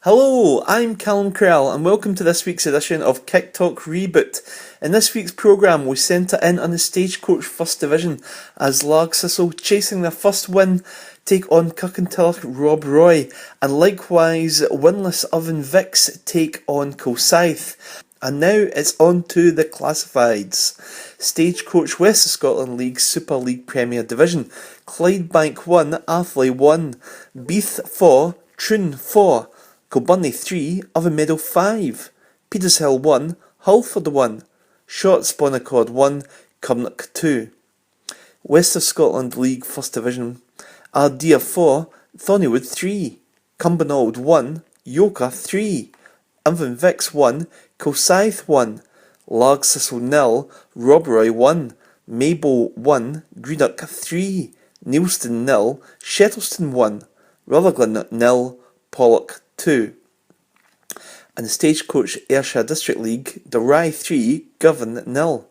Hello, I'm Callum Crell and welcome to this week's edition of Kicktalk Reboot. In this week's programme we centre in on the Stagecoach First Division as Thistle, chasing their first win, take on Kirkintilloch Rob Roy, and likewise winless Irvine Vics take on Kilsyth. And now it's on to the classifieds. Stagecoach West of Scotland League Super League Premier Division. Clydebank 1, Athley 1, Beath 4, Troon 4, Kilbirnie 3, Meadow 5, Petershill 1, Hulford 1, Shorts Bonaccord 1, Cumnock 2. West of Scotland League First Division, Ardea 4, Thornywood 3, Cumbernauld 1, Yoker 3, Irvine Vics 1, Kilsyth 1, Thistle 0, Robroy 1, Maybole 1, Greenock 3, Neilston 0, Shettleston 1, Rutherglen 0, Pollock 2. And the Stagecoach Ayrshire District League, Rye 3, Govan 0,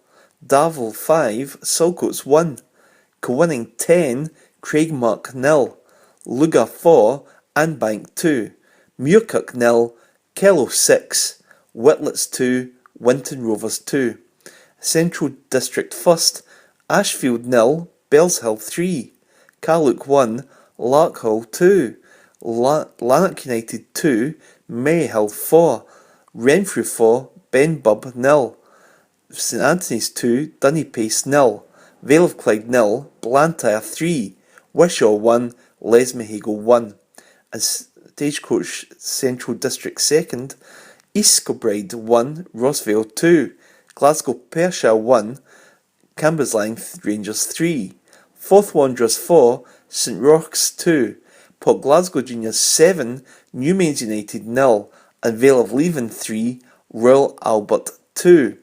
Darvel 5, Salcoats 1, Kilwinning 10, Craigmark 0, Lugar 4, Anbank 2, Muirkirk 0, Kellow 6, Whitlets 2, Winton Rovers 2. Central District First, Ashfield 0, Bellshill 3, Carluke 1, Larkhall 2, Lanark United 2, Mayhill 4, Renfrew 4, Benbub 0, St Anthony's 2, Dunnypace 0, Vale of Clyde 0, Blantyre 3, Wishaw 1, Lesmahagle 1. And Stagecoach Central District Second, East Kilbride 1, Rossvale 2, Glasgow Pershire 1, Cambuslang Rangers 3, Forth Wanderers 4, St Rochs 2, Port Glasgow Juniors 7, Newmains United 0, and Vale of Leven 3, Royal Albert 2.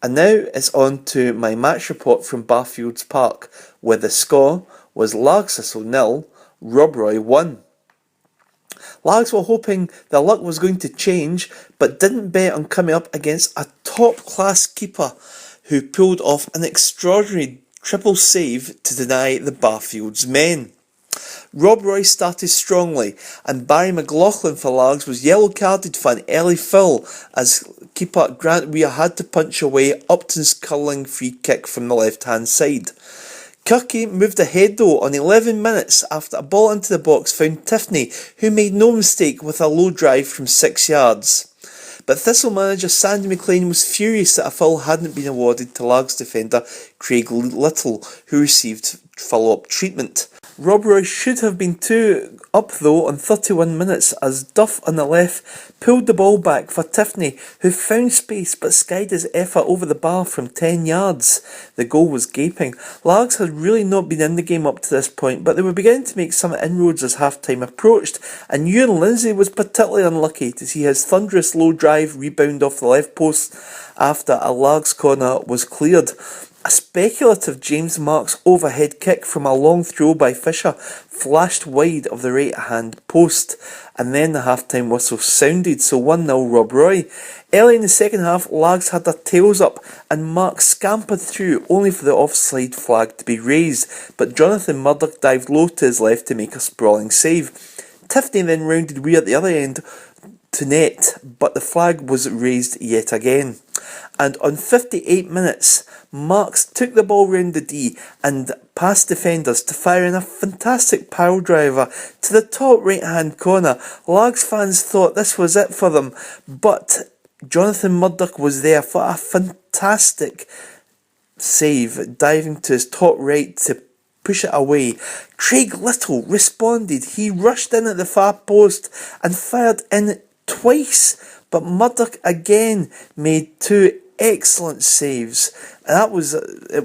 And now it's on to my match report from Barfields Park, where the score was Thistle 0, Robroy 1. Lags were hoping their luck was going to change, but didn't bet on coming up against a top-class keeper who pulled off an extraordinary triple save to deny the Barfields men. Rob Roy started strongly, and Barry McLaughlin for Lags was yellow-carded for an early foul as keeper Grant Weir had to punch away Upton's curling free kick from the left-hand side. Kirky moved ahead though on 11 minutes after a ball into the box found Tiffany, who made no mistake with a low drive from 6 yards. But Thistle manager Sandy McLean was furious that a foul hadn't been awarded to Lags defender Craig Little, who received follow-up treatment. Rob Roy should have been 2 up though on 31 minutes as Duff on the left pulled the ball back for Tiffany, who found space but skied his effort over the bar from 10 yards. The goal was gaping. Lags had really not been in the game up to this point, but they were beginning to make some inroads as half-time approached, and Ewan Lindsay was particularly unlucky to see his thunderous low drive rebound off the left post after a Lags corner was cleared. A speculative James Marks overhead kick from a long throw by Fisher flashed wide of the right-hand post, and then the half-time whistle sounded, so 1-0 Rob Roy. Early in the second half, Lags had their tails up, and Marks scampered through, only for the offside flag to be raised, but Jonathan Murdoch dived low to his left to make a sprawling save. Tiffany then rounded Weir at the other end to net, but the flag was raised yet again. And on 58 minutes, Marks took the ball round the D and past defenders to fire in a fantastic pile driver to the top right hand corner. Lags fans thought this was it for them, but Jonathan Murdoch was there for a fantastic save, diving to his top right to push it away. Craig Little responded. He rushed in at the far post and fired in twice, but Murdoch again made 2 excellent saves. It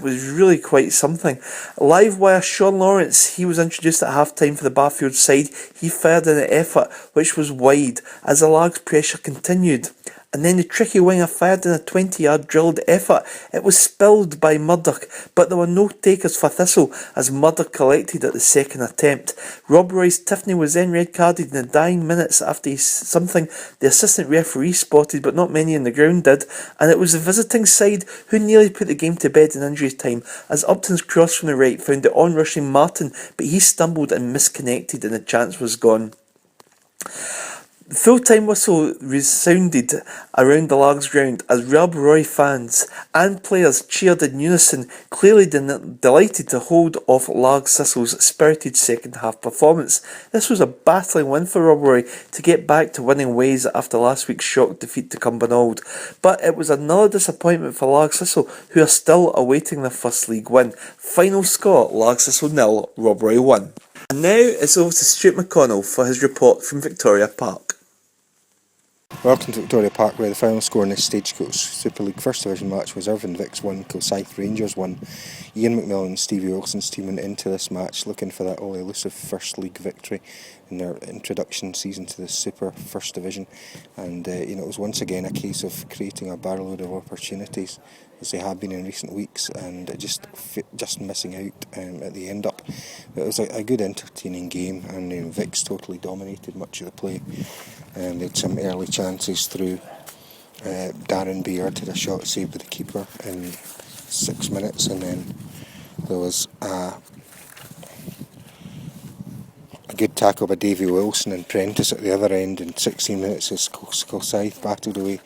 was really quite something. Live wire Sean Lawrence, he was introduced at half-time for the Barfield side. He fired in an effort which was wide as the Lags pressure continued. And then the tricky winger fired in a 20-yard drilled effort. It was spilled by Murdoch, but there were no takers for Thistle as Murdoch collected at the second attempt. Rob Roy's Tiffany was then red-carded in the dying minutes after something the assistant referee spotted but not many in the ground did, and it was the visiting side who nearly put the game to bed in injury time as Upton's cross from the right found the on-rushing Martin, but he stumbled and misconnected and the chance was gone. The full-time whistle resounded around the Largs ground as Rob Roy fans and players cheered in unison, clearly delighted to hold off Largs Thistle's spirited second-half performance. This was a battling win for Rob Roy to get back to winning ways after last week's shock defeat to Cumbernauld, but it was another disappointment for Largs Thistle, who are still awaiting their first league win. Final score: Largs Thistle 0, Rob Roy 1. And now it's over to Stuart McConnell for his report from Victoria Park. Welcome to Victoria Park, where the final score in this Stagecoach Super League First Division match was Irvine Vics 1, Kilsyth Rangers 1. Ian McMillan and Stevie Wilson's team went into this match looking for that all-elusive First League victory in their introduction season to the Super First Division, and it was once again a case of creating a barrelload of opportunities, as they have been in recent weeks, and just missing out at the end up. It was a good entertaining game, and Vics totally dominated much of the play. They had some early chances through. Darren Beard had a shot saved by the keeper in 6 minutes, and then there was a good tackle by Davy Wilson and Prentice at the other end in 16 minutes as Kilsyth battled away.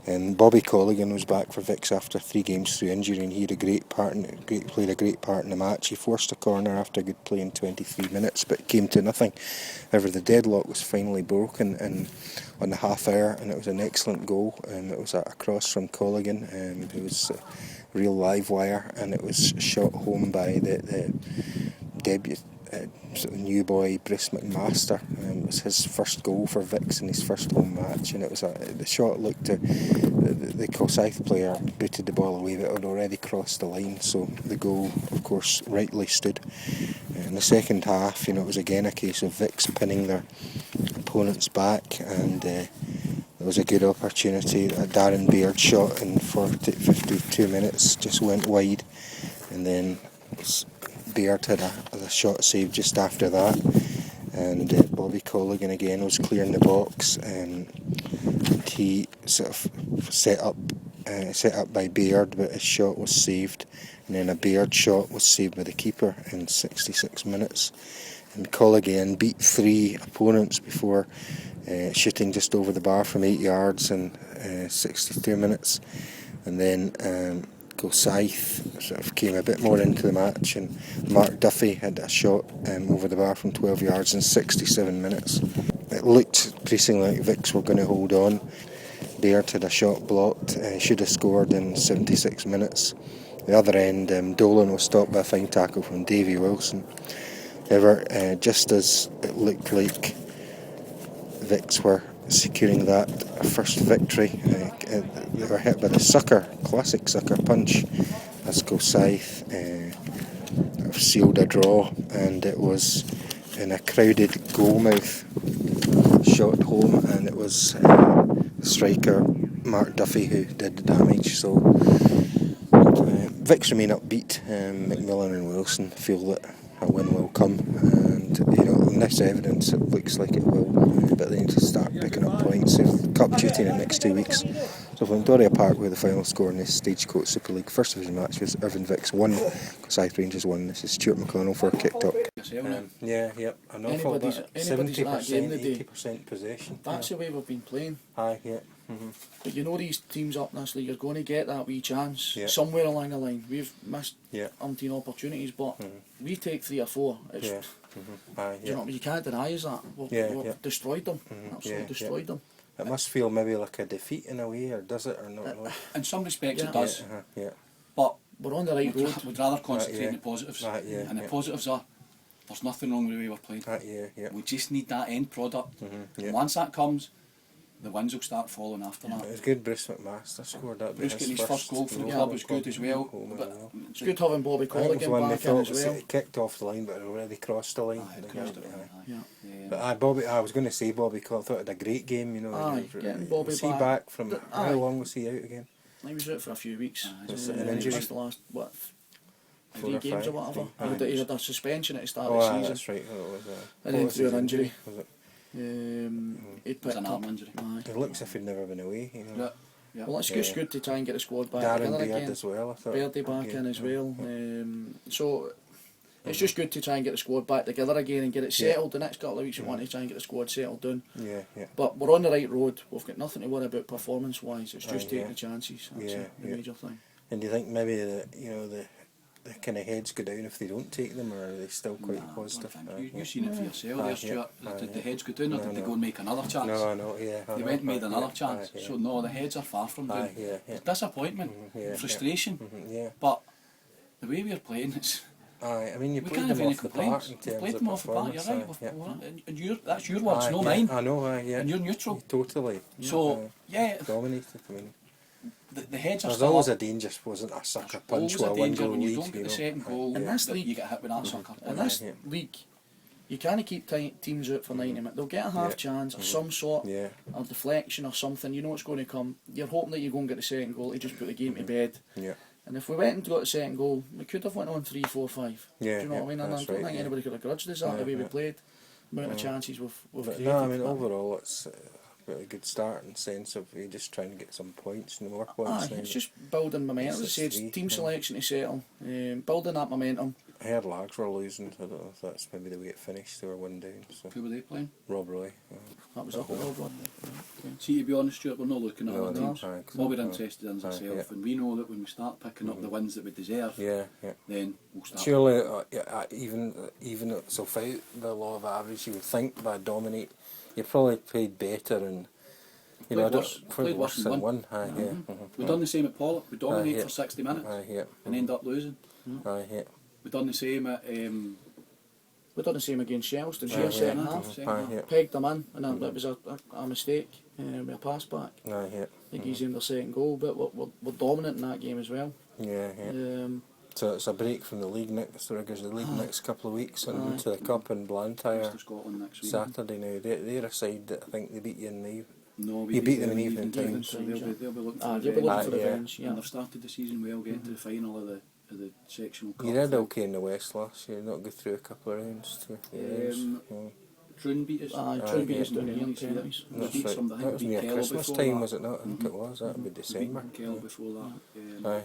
Bobby Colligan was back for Vics after 3 games through injury, and he had played a great part in the match. He forced a corner after good play in 23 minutes, but it came to nothing. However, the deadlock was finally broken on the half hour, and it was an excellent goal. It was a cross from Colligan, who was a real live wire, and it was shot home by the debut. Sort of new boy Bruce McMaster. It was his first goal for Vics in his first home match, and it was the shot looked to the Kilsyth player booted the ball away, but it had already crossed the line, so the goal of course rightly stood. In the second half, it was again a case of Vics pinning their opponents back, and there was a good opportunity. A Darren Beard shot in 52 minutes just went wide, and then Beard had a shot saved just after that, and Bobby Colligan again was clearing the box, and he sort of set up by Beard, but his shot was saved, and then a Beard shot was saved by the keeper in 66 minutes, and Colligan beat 3 opponents before shooting just over the bar from 8 yards in 62 minutes, and then Kilsyth sort of came a bit more into the match, and Mark Duffy had a shot over the bar from 12 yards in 67 minutes. It looked increasingly like Vics were going to hold on. Beard had a shot blocked, should have scored in 76 minutes. The other end, Dolan was stopped by a fine tackle from Davy Wilson. However, just as it looked like Vics were securing that first victory, they were hit by the classic sucker punch, as Kilsyth sealed a draw, and it was in a crowded goalmouth shot home, and it was striker Mark Duffy who did the damage. So Vics remain upbeat. McMillan and Wilson feel that a win will come, and in this evidence it looks like it will, but they need to start picking up points. They've cup duty in the next 2 weeks. So from Victoria Park, where the final score in this Stagecoach Super League First Division match was Irvine Vics 1, Kilsyth Rangers 1. This is Stuart McConnell for Kicktalk. An awful lot. 70%, 80% possession. That's the way we've been playing. Aye, yeah. But these teams up in this league are going to get that wee chance somewhere along the line. We've missed umpteen opportunities, but we take 3 or 4. It's, you can't deny us that. We've destroyed them. Absolutely destroyed them. It must feel maybe like a defeat in a way, or does it, or not? In some respects it does. But we're on the right road. We'd rather concentrate on the positives. And the positives are, there's nothing wrong with the way we're playing. We just need that end product. And once that comes, the wins will start following after that. It was good Bruce McMaster scored that. Bruce getting his first goal for the club was good as well. But it's good having Bobby Colligan back in as well. It kicked off the line, but it already crossed the line. But Bobby, I was going to say Bobby Colligan, I thought it had a great game. Getting Bobby was he back from how long was he out again? He was out for a few weeks. An injury. He missed the last 3 or games 5, or whatever. He had a suspension at the start of of the season. That's right. And then through an injury. Was it? It was an arm injury. It looks as if he'd never been away. Well, it's good to try and get the squad back Darren together Beard again. as well. I thought. Beardy back in as well. So It's just good to try and get the squad back together again and get it settled. The next couple of weeks we want to try and get the squad settled down. But we're on the right road. We've got nothing to worry about performance-wise. It's just taking the chances. That's the major thing. And do you think maybe the kind of heads go down if they don't take them, or are they still quite positive? You've seen it for yourself there, Stuart. Did the heads go down, or did they go and make another chance? They went and made another chance. So no, the heads are far from down. Disappointment, frustration, but the way we're playing, it's... I mean, you we played can't them have off any the park complaints. in We terms played of them off the park, you're performance, right. And that's your words, no mine. I know, and you're neutral. Totally. So, dominated. I mean, the heads are there's still always up. a danger, wasn't a sucker Always punch with a a danger one-goal when you lead. don't get the second goal. In this league, you get hit with that sucker. In this league, you can't keep teams out for 90 minutes. They'll get a half chance of some sort, or deflection or something. You know what's going to come. You're hoping that you go and get the second goal to just put the game to bed. And if we went and got the second goal, we could have went on 3, 4, 5. Do you know what I mean? And I don't think anybody could have grudged us that the way we played. The amount of chances we've created. No, I mean, overall, it's a good start in the sense of you just trying to get some points and more points. It's just building momentum. As I said, team selection to settle, building that momentum. I heard Lags were losing. I don't know if that's maybe the way it finished. They were 1 down. So. Who were they playing? Rob Roy. That was up at Rob Roy. See, to be honest, Stuart, we're not looking at other teams. What we're interested in is Aye, ourselves, and we know that when we start picking up the wins that we deserve, then we'll start. Surely, even so, without the law of average, you would think by dominate, you probably played better and. You know, played worse than one. We've done the same at Pollock. We dominate for 60 minutes and end up losing. We've done the same at... We've done the same against Shelston. Second half. Pegged them in, and that was a mistake with a pass back. I think he's in their second goal, but we're dominant in that game as well. So it's a break from the league next next couple of weeks and into the Cup in Blantyre Saturday now. They're a side that I think they beat you in the... No, you beat them in evening time. So they'll be looking for revenge. And they've started the season well, getting to the final of the sectional cup. You did okay in the West last year, not go through a couple of rounds. Troon beat us. Troon beat us down here in penalties. That was near Christmas time, was it not? I think it was. That would be December. Kelly before that.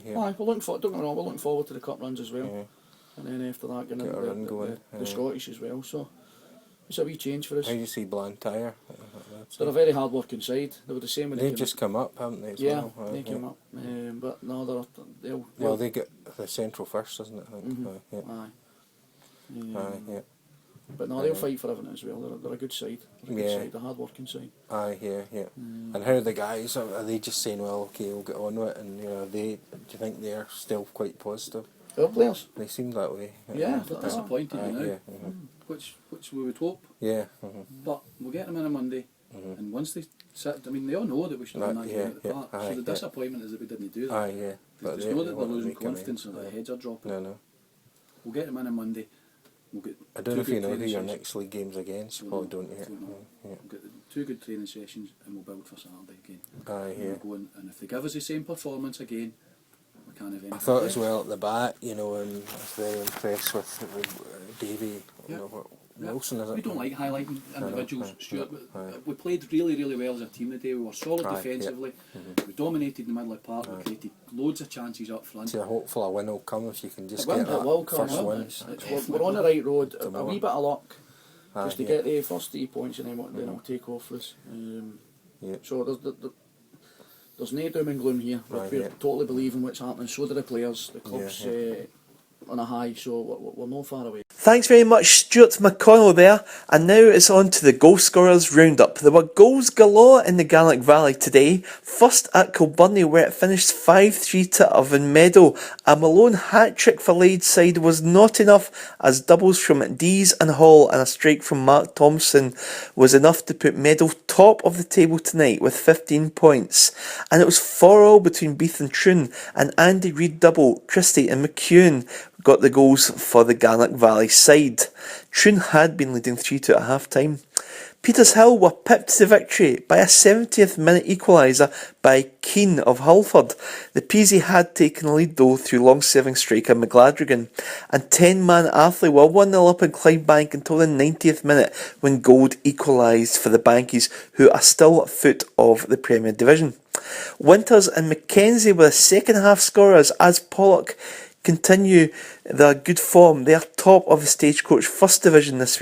We're looking forward. Don't get me wrong, we're looking forward to the cup runs as well. And then after that, getting into the Scottish as well. So it's a wee change for us. How do you see Blantyre? They're a very hard working side. They were the same when they've just come up, haven't they? They came up. But no, they'll they get the Central first, isn't it? I think. But no, they'll fight for everything as well. They're a good side. A hard working side. And how are the guys? Are they just saying, well, okay, we'll get on with it? And do you think they're still quite positive? Our players. They seem that way. Yeah, they're disappointed now. Which we would hope. But we'll get them in on Monday. And once they sit, I mean, they all know that we should win that game at the park. So the disappointment is that we didn't do that. They know that they're losing confidence and their heads are dropping. We'll get them in on Monday. I don't know if you know who your next league game's against. You probably don't yet. We'll get 2 good training sessions and we'll build for Saturday again. And if they give us the same performance again, we can't have any. I thought as well at the back, and I was very impressed with Davy. Wilson, is it? We don't like highlighting individuals, Stuart. We played really, really well as a team today. We were solid defensively. We dominated the middle of the park. We created loads of chances up front. So hopefully a win will come if you can just get that first win. We're on the right road. A wee bit of luck just to get the first 3 points, and then it'll take off for us. So there's no doom and gloom here. We totally believe in what's happening. So do the players. The club's on a high, so we're not far away. Thanks very much, Stuart McConnell there. And now it's on to the goal scorers roundup. There were goals galore in the Gaelic Valley today. First at Kilbirnie, where it finished 5-3 to Irvine Meadow. A Malone hat-trick for Laid's side was not enough, as doubles from Dees and Hall and a strike from Mark Thompson was enough to put Meadow top of the table tonight with 15 points. And it was 4-4 between Beath and Troon, and Andy Reid double, Christie and McEwen got the goals for the Gaelic Valley side. Troon had been leading 3-2 at half time. Petershill were pipped to victory by a 70th minute equaliser by Keane of Halford. The Peasy had taken the lead though through long-serving striker McGladrigan, and 10-man Athley were 1-0 up in Clydebank until the 90th minute when Gold equalised for the Bankies, who are still at foot of the Premier Division. Winters and Mackenzie were the second half scorers as Pollock continue their good form. They are top of the Stagecoach First Division this week.